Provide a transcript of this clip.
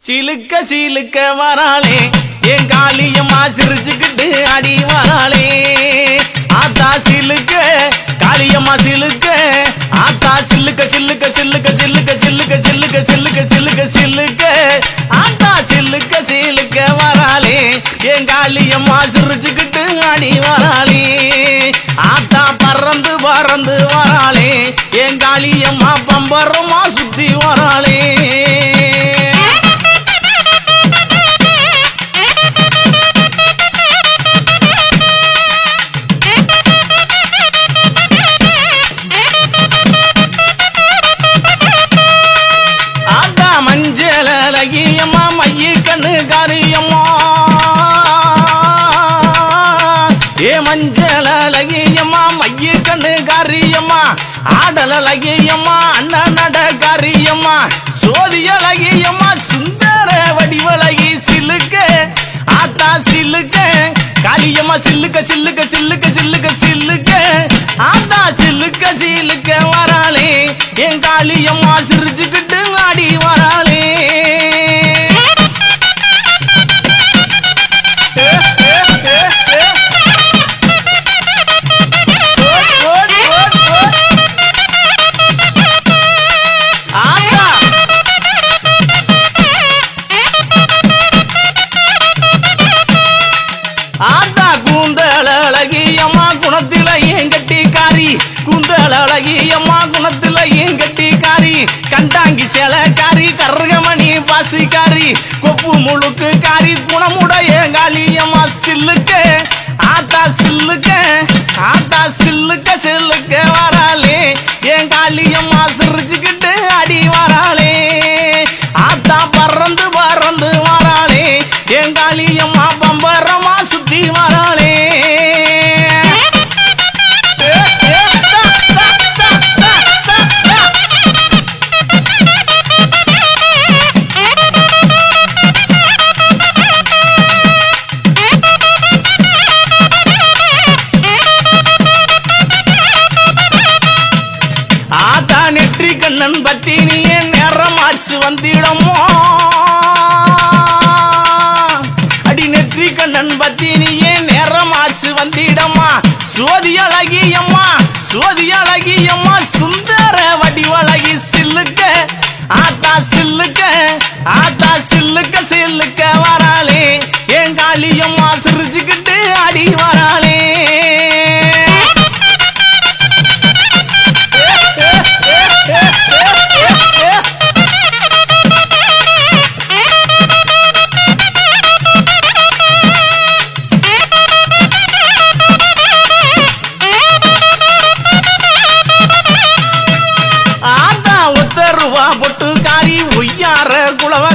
சிலுக்க சிலுக்க வராளே என் காளியம்மா சிரிச்சுக்கிட்டு அடி வராளே ஆத்தா சிலுக்க காளியம்மா சிலுக்க ஆத்தா சில்லுக்க சில்லுக்க சில்லுக்க சில்லுக்க சில்லுக்க சில்லுக்க சில்லுக்க சில்லுக்க சில்லுக்க ஆத்தா சில்லுக்க சிலுக்க வராளே என் காளியம்மா சிரிச்சுக்கிட்டு அடி வராளே ஆத்தா பறந்து பறந்து வராளே என் காளியம்மா பம்பரமா சுத்தி வராளே மஞ்சளகியம்மா மைய கண்ணு காரியம்மா ஏ மஞ்சளகியம்மா மைய கண்ணு காரியம்மா ஆடலகியம்மா அண்ணன் நட காரியம்மா சோதியலகியம்மா சுந்தர வடிவலகி சிலுக்க ஆத்தா சிலுக்க காளியம்மா சில்லுக்க சில்லுக்க சில்லுக்க சில்லுக்க சில்லுக்க ஆத்தா சில்லுக்க சிலுக்க வராளே என் காளியம்மா சிரிச்சுக்கிட்டு ஆடி வராளே கண்டாங்கி சேலக்காரி கருகமணி பாசிக்காரி கொப்பு முழுக்கு காரி குணமுடைய காளியம்மா சில்லுக்க ஆத்தா சில்லுக்க ஆத்தா சில்லுக்க சில்லுக்க வராளே என் காளியம்மா சிரிச்சுக்கிட்டு அடி வராளே ஆத்தா பறந்து பறந்து வராளே என் காளியம்மா பம்பரமா சுத்தி வராளே நெற்றி கண்ணன் பத்தினியே நேரமாச்சு வந்திடமோ அடி நெற்றி கண்ணன் பத்தினியே நேரமாச்சு வந்திடம்மா சோதி அழகியம்மா சோதி அழகியம்மா சுந்தர வடிவழகி சில்லுக்க ஆத்தா சில்லுக்க ஆத்தா சில்லுக்க சில்லுக்க வராளே என் காளியம்மா சிரிச்சுக்கிட்டு அடி வராளே பொட்டுக்காரி ஒய்யார குளவ